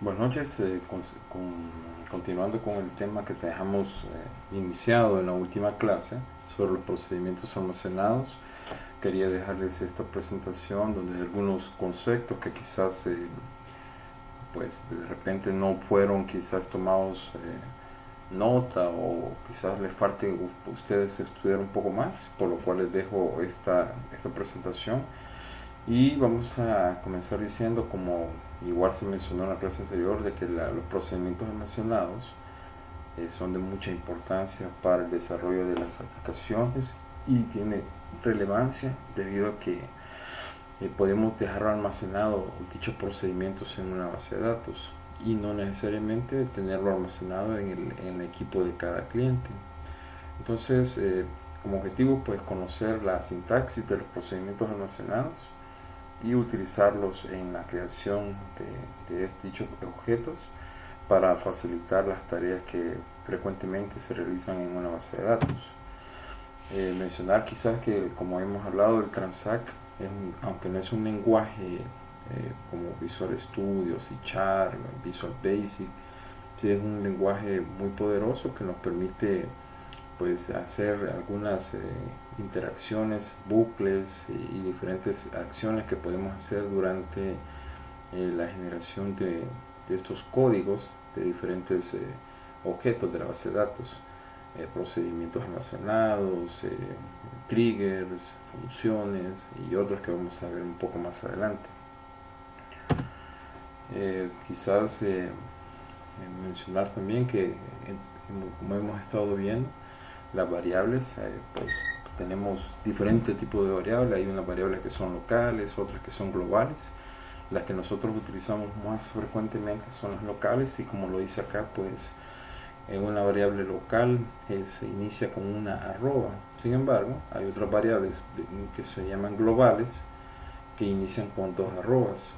Buenas noches, continuando con el tema que dejamos iniciado en la última clase sobre los procedimientos almacenados. Quería dejarles esta presentación donde hay algunos conceptos que quizás pues de repente no fueron quizás tomados nota, o quizás les falte a ustedes estudiar un poco más, por lo cual les dejo esta presentación. Y vamos a comenzar diciendo, como igual se mencionó en la clase anterior, de que los procedimientos almacenados son de mucha importancia para el desarrollo de las aplicaciones, y tiene relevancia debido a que podemos dejar almacenado dichos procedimientos en una base de datos y no necesariamente tenerlo almacenado en el equipo de cada cliente. Entonces, como objetivo, pues conocer la sintaxis de los procedimientos almacenados y utilizarlos en la creación de dichos objetos para facilitar las tareas que frecuentemente se realizan en una base de datos. Mencionar quizás que, como hemos hablado, el Transact, aunque no es un lenguaje como Visual Studio, C#, Visual Basic, sí es un lenguaje muy poderoso que nos permite pues hacer algunas interacciones, bucles y diferentes acciones que podemos hacer durante la generación de estos códigos de diferentes objetos de la base de datos, procedimientos almacenados, triggers, funciones y otros que vamos a ver un poco más adelante. Quizás mencionar también que, como hemos estado viendo, las variables, pues tenemos diferentes tipos de variables. Hay unas variables que son locales, otras que son globales. Las que nosotros utilizamos más frecuentemente son las locales, y como lo dice acá, pues en una variable local se inicia con una arroba. Sin embargo, hay otras variables que se llaman globales, que inician con dos arrobas,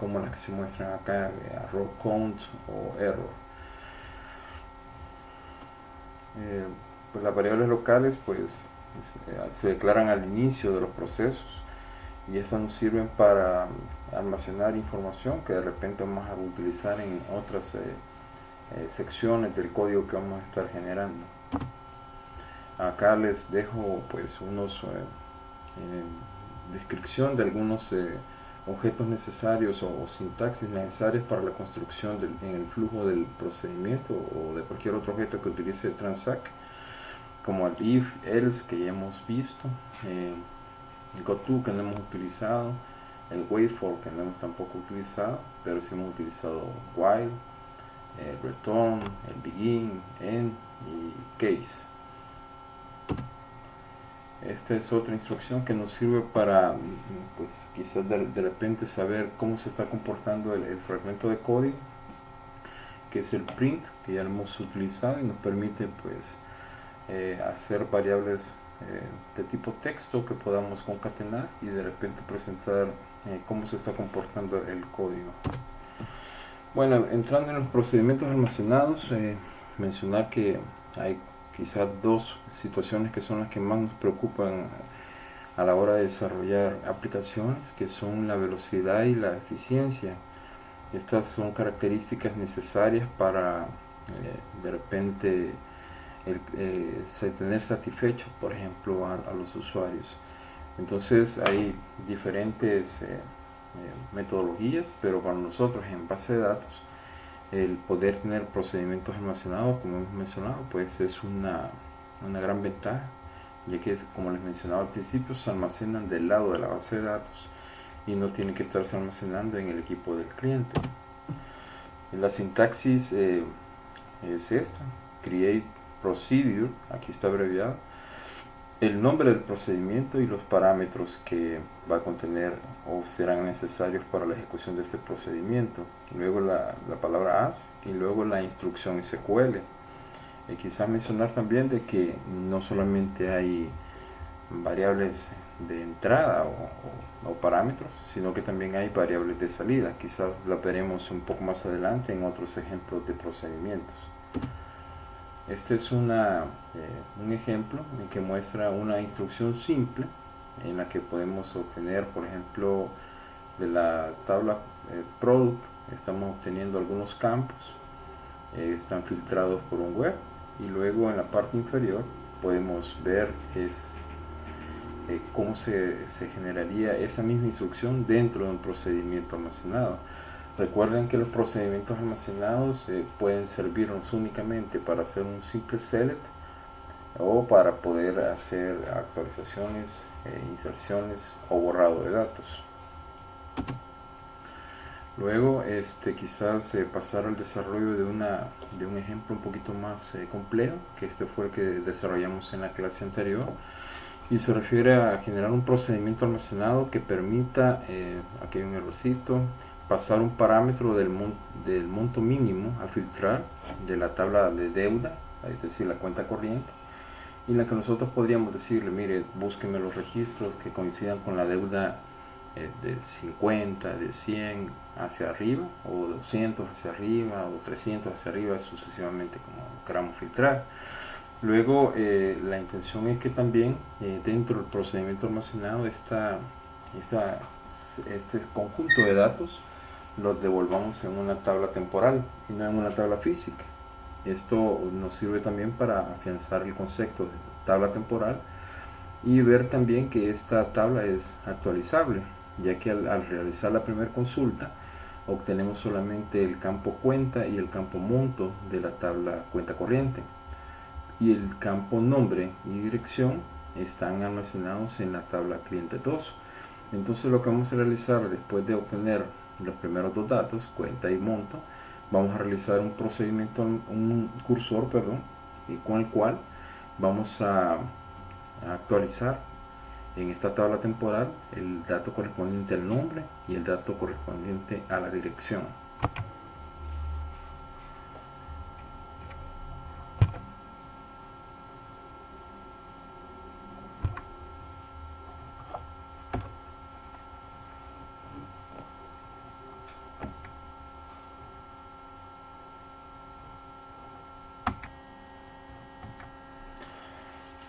como las que se muestran acá, arrow count o error. Pues las variables locales pues se declaran al inicio de los procesos, y estas nos sirven para almacenar información que de repente vamos a utilizar en otras secciones del código que vamos a estar generando. Acá les dejo pues unos descripción de algunos objetos necesarios o sintaxis necesarias para la construcción en el flujo del procedimiento o de cualquier otro objeto que utilice Transact, como el if, else, que ya hemos visto, el goto, que no hemos utilizado, el wait for, que no hemos tampoco utilizado, pero sí hemos utilizado while, el return, el begin, end y case. Esta es otra instrucción que nos sirve para, pues, quizás de repente saber cómo se está comportando el fragmento de código, que es el print, que ya lo hemos utilizado y nos permite pues hacer variables de tipo texto que podamos concatenar y de repente presentar cómo se está comportando el código. Bueno, entrando en los procedimientos almacenados, mencionar que hay quizás dos situaciones que son las que más nos preocupan a la hora de desarrollar aplicaciones, que son la velocidad y la eficiencia. Estas son características necesarias para de repente tener satisfecho, por ejemplo, a los usuarios. Entonces hay diferentes metodologías, pero para nosotros en base de datos, el poder tener procedimientos almacenados, como hemos mencionado, pues es una gran ventaja, ya que, como les mencionaba al principio, se almacenan del lado de la base de datos y no tienen que estarse almacenando en el equipo del cliente. La sintaxis es esta: create procedure, aquí está abreviado, el nombre del procedimiento y los parámetros que va a contener o serán necesarios para la ejecución de este procedimiento, luego la palabra as y luego la instrucción SQL. Quizás mencionar también de que no solamente hay variables de entrada o parámetros, sino que también hay variables de salida. Quizás la veremos un poco más adelante en otros ejemplos de procedimientos. Este es un ejemplo en que muestra una instrucción simple en la que podemos obtener, por ejemplo, de la tabla product, estamos obteniendo algunos campos, están filtrados por un web, y luego en la parte inferior podemos ver cómo se generaría esa misma instrucción dentro de un procedimiento almacenado. Recuerden que los procedimientos almacenados pueden servirnos únicamente para hacer un simple select o para poder hacer actualizaciones, inserciones o borrado de datos. Luego quizás pasar al desarrollo de un ejemplo un poquito más complejo, que este fue el que desarrollamos en la clase anterior, y se refiere a generar un procedimiento almacenado que permita, aquí hay un errorcito, pasar un parámetro del monto mínimo a filtrar de la tabla de deuda, es decir, la cuenta corriente, y en la que nosotros podríamos decirle, mire, búsqueme los registros que coincidan con la deuda de 50, de 100 hacia arriba, o 200 hacia arriba, o 300 hacia arriba, sucesivamente como queramos filtrar. Luego la intención es que también dentro del procedimiento almacenado este conjunto de datos los devolvamos en una tabla temporal y no en una tabla física. Esto nos sirve también para afianzar el concepto de tabla temporal y ver también que esta tabla es actualizable, ya que al realizar la primera consulta obtenemos solamente el campo cuenta y el campo monto de la tabla cuenta corriente, y el campo nombre y dirección están almacenados en la tabla cliente 2. Entonces lo que vamos a realizar después de obtener los primeros dos datos, cuenta y monto, vamos a realizar un procedimiento, un cursor, perdón, con el cual vamos a actualizar en esta tabla temporal el dato correspondiente al nombre y el dato correspondiente a la dirección.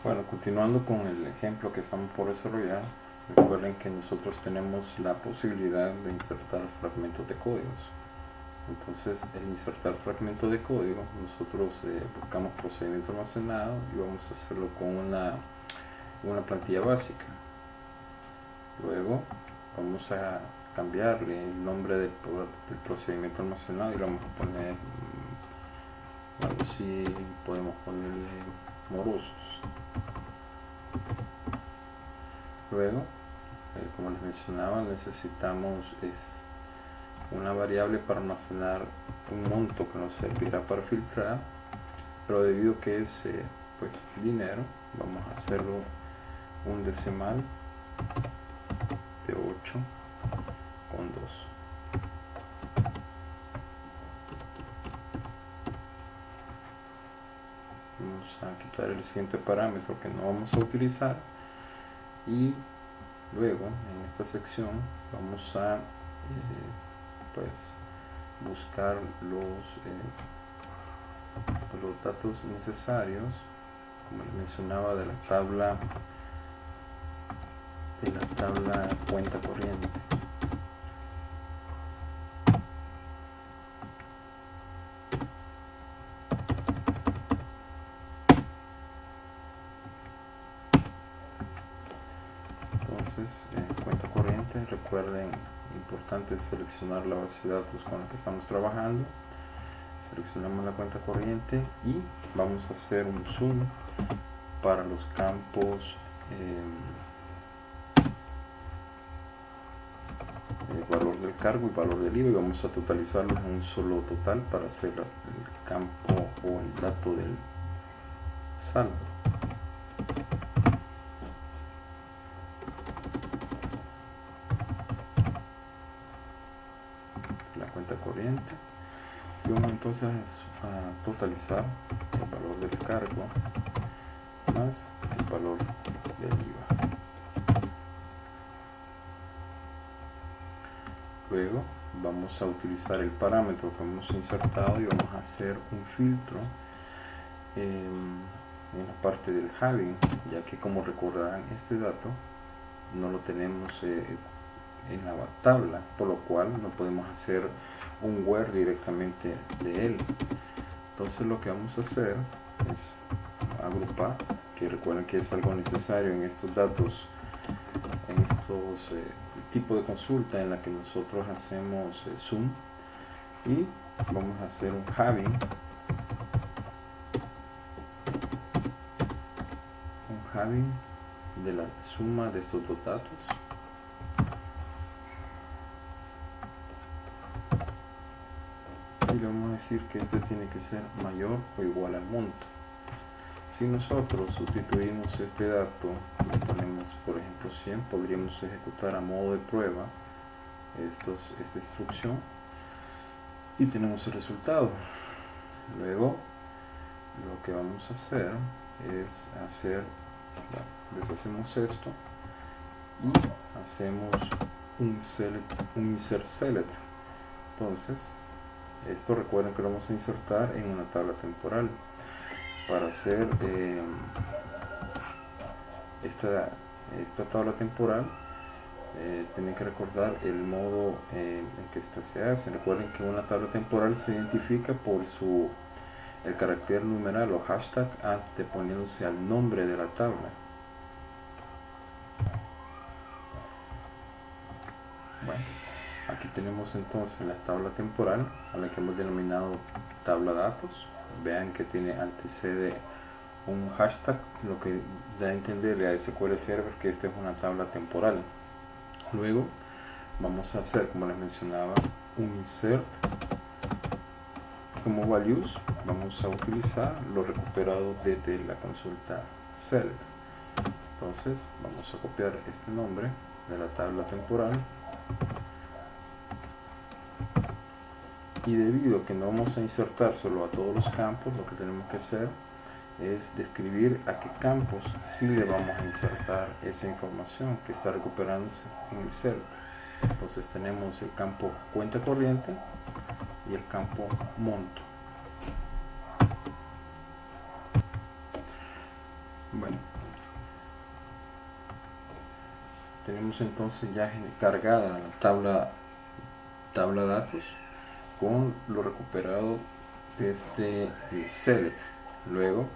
Bueno, continuando con el ejemplo que estamos por desarrollar, recuerden que nosotros tenemos la posibilidad de insertar fragmentos de códigos. Entonces, el insertar fragmentos de código, nosotros buscamos procedimiento almacenado y vamos a hacerlo con una plantilla básica. Luego vamos a cambiarle el nombre del procedimiento almacenado y le vamos a poner algo así, podemos ponerle morosos. Luego, como les mencionaba, necesitamos una variable para almacenar un monto que nos servirá para filtrar, pero debido a que es pues dinero, vamos a hacerlo un decimal de 8 con 2. Vamos a quitar el siguiente parámetro que no vamos a utilizar, y luego en esta sección vamos a pues buscar los datos necesarios, como les mencionaba, de la tabla cuenta corriente. Cuenta corriente, recuerden, importante seleccionar la base de datos con la que estamos trabajando. Seleccionamos la cuenta corriente y vamos a hacer un zoom para los campos valor del cargo y valor del IVA, y vamos a totalizarlos en un solo total para hacer el campo o el dato del saldo. La cuenta corriente, y vamos entonces a totalizar el valor del cargo más el valor del IVA. Luego vamos a utilizar el parámetro que hemos insertado y vamos a hacer un filtro en la parte del having, ya que, como recordarán, este dato no lo tenemos en la tabla, por lo cual no podemos hacer un where directamente de él. Entonces lo que vamos a hacer es agrupar, que recuerden que es algo necesario en estos datos, en estos tipos de consulta en la que nosotros hacemos zoom, y vamos a hacer un having de la suma de estos dos datos, y le vamos a decir que este tiene que ser mayor o igual al monto. Si nosotros sustituimos este dato y le ponemos por ejemplo 100, podríamos ejecutar a modo de prueba esta instrucción y tenemos el resultado. Luego lo que vamos a hacer es deshacemos esto y hacemos un insert select. Entonces esto recuerden que lo vamos a insertar en una tabla temporal. Para hacer esta tabla temporal tienen que recordar el modo en que esta se hace. Recuerden que una tabla temporal se identifica por el carácter numeral o hashtag anteponiéndose al nombre de la tabla. Bueno, aquí tenemos entonces la tabla temporal a la que hemos denominado tabla datos. Vean que antecede un hashtag, lo que da a entenderle a SQL Server que esta es una tabla temporal. Luego vamos a hacer, como les mencionaba, un insert como values. Vamos a utilizar lo recuperado desde la consulta select. Entonces vamos a copiar este nombre de la tabla temporal, y debido a que no vamos a insertar solo a todos los campos, lo que tenemos que hacer es describir a qué campos sí le vamos a insertar esa información que está recuperándose en el select. Entonces tenemos el campo cuenta corriente y el campo monto. Bueno, tenemos entonces ya cargada la tabla datos con lo recuperado de este select. Luego,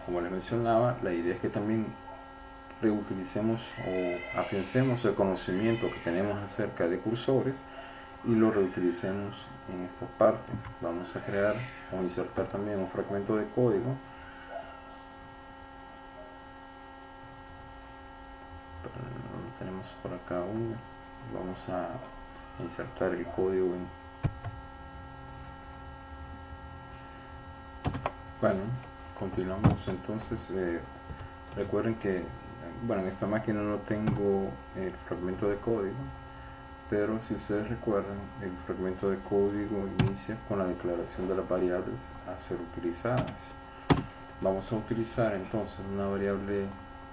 como les mencionaba, la idea es que también reutilicemos o afiancemos el conocimiento que tenemos acerca de cursores y lo reutilicemos en esta parte. Vamos a crear o insertar también un fragmento de código lo tenemos por acá uno. Vamos a insertar el código bueno, continuamos entonces. Recuerden que bueno, en esta máquina no tengo el fragmento de código, pero si ustedes recuerdan, el fragmento de código inicia con la declaración de las variables a ser utilizadas. Vamos a utilizar entonces una variable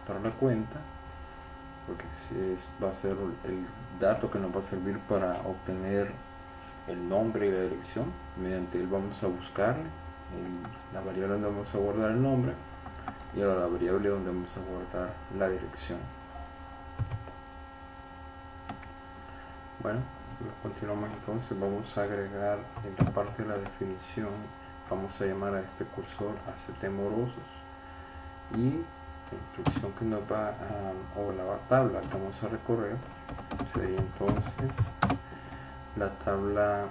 para la cuenta, porque va a ser el dato que nos va a servir para obtener el nombre y la dirección. Mediante él vamos a buscar la variable donde vamos a guardar el nombre y ahora la variable donde vamos a guardar la dirección. Bueno, continuamos entonces. Vamos a agregar en la parte de la definición, vamos a llamar a este cursor ACT morosos, y la instrucción que nos va a, o la tabla que vamos a recorrer sería entonces la tabla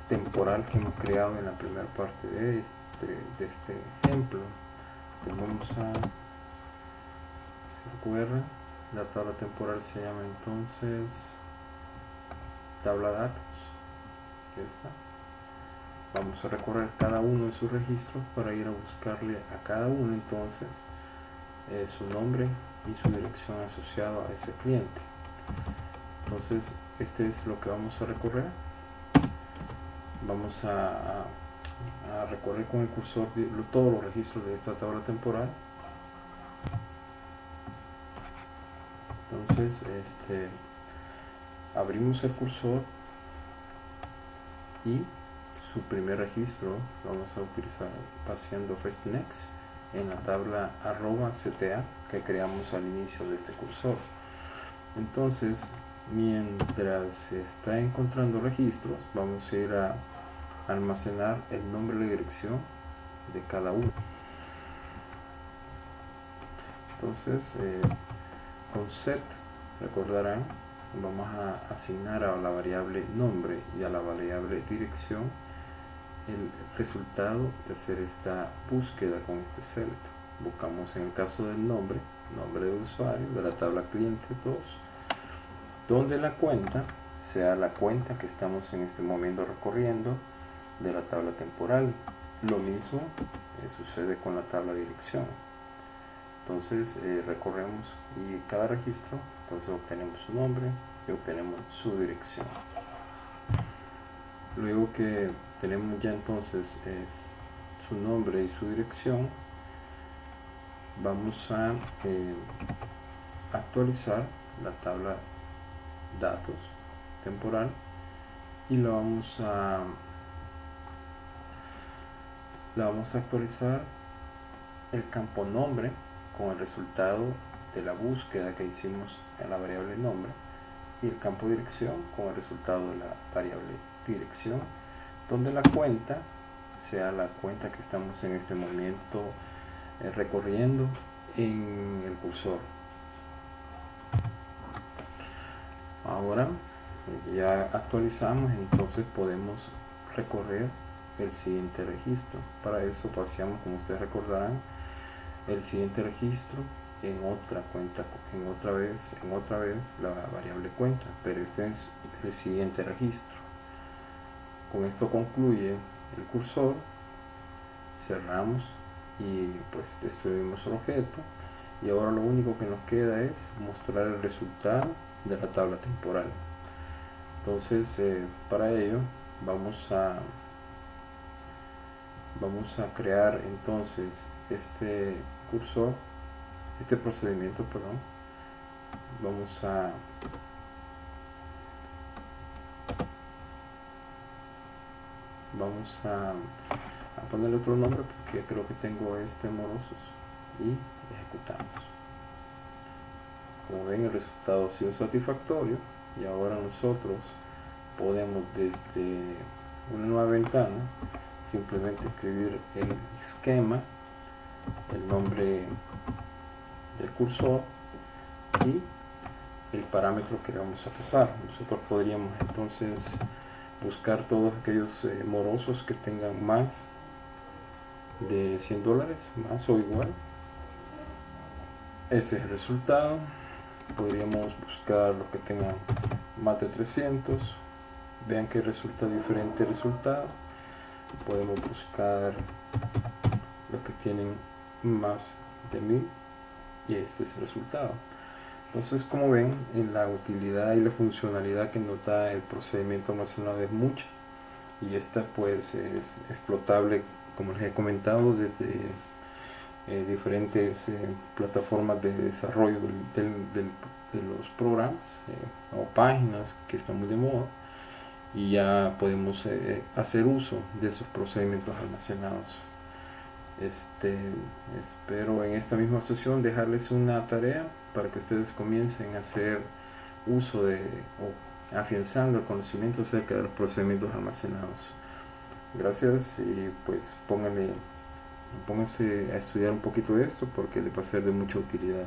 temporal que hemos creado en la primera parte de este ejemplo. Vamos a, si recuerdan, la tabla temporal se llama entonces tabla datos. Esta. Vamos a recorrer cada uno de sus registros para ir a buscarle a cada uno entonces su nombre y su dirección asociado a ese cliente. Entonces este es lo que vamos a recorrer. Vamos a recorrer con el cursor todos los registros de esta tabla temporal. Entonces abrimos el cursor y su primer registro vamos a utilizar paseando next en la tabla @cta que creamos al inicio de este cursor. Entonces Mientras se está encontrando registros, vamos a ir a almacenar el nombre y la dirección de cada uno. Entonces, con set, recordarán, vamos a asignar a la variable nombre y a la variable dirección el resultado de hacer esta búsqueda con este select. Buscamos en el caso del nombre del usuario de la tabla cliente 2, donde la cuenta sea la cuenta que estamos en este momento recorriendo de la tabla temporal. Lo mismo sucede con la tabla dirección. Entonces recorremos y cada registro, entonces obtenemos su nombre y obtenemos su dirección. Luego que tenemos ya entonces su nombre y su dirección, vamos a actualizar la tabla datos temporal y la vamos a actualizar el campo nombre con el resultado de la búsqueda que hicimos en la variable nombre y el campo dirección con el resultado de la variable dirección, donde la cuenta sea la cuenta que estamos en este momento recorriendo en el cursor. Ahora ya actualizamos, entonces podemos recorrer el siguiente registro. Para eso paseamos, como ustedes recordarán, el siguiente registro en otra cuenta, en otra vez la variable cuenta, pero este es el siguiente registro. Con esto concluye el cursor, cerramos y pues destruimos el objeto, y ahora lo único que nos queda es mostrar el resultado de la tabla temporal. Entonces para ello vamos a crear entonces este cursor, este procedimiento, perdón. Vamos a ponerle otro nombre porque creo que tengo morosos, y ejecutamos. Como ven, el resultado ha sido satisfactorio y ahora nosotros podemos desde una nueva ventana simplemente escribir el esquema, el nombre del cursor y el parámetro que vamos a pasar. Nosotros podríamos entonces buscar todos aquellos morosos que tengan más de $100, más o igual. Ese es el resultado. Podríamos buscar los que tengan más de 300. Vean que resulta diferente el resultado. Podemos buscar los que tienen más de 1000 y este es el resultado. Entonces, como ven, la utilidad y la funcionalidad que nos da el procedimiento almacenado es mucha, y esta pues es explotable, como les he comentado, desde diferentes plataformas de desarrollo de los programas o páginas que están muy de moda, y ya podemos hacer uso de esos procedimientos almacenados. Espero en esta misma sesión dejarles una tarea para que ustedes comiencen a hacer uso o afianzando el conocimiento acerca de los procedimientos almacenados. Gracias, y pues pónganse a estudiar un poquito de esto porque les va a ser de mucha utilidad.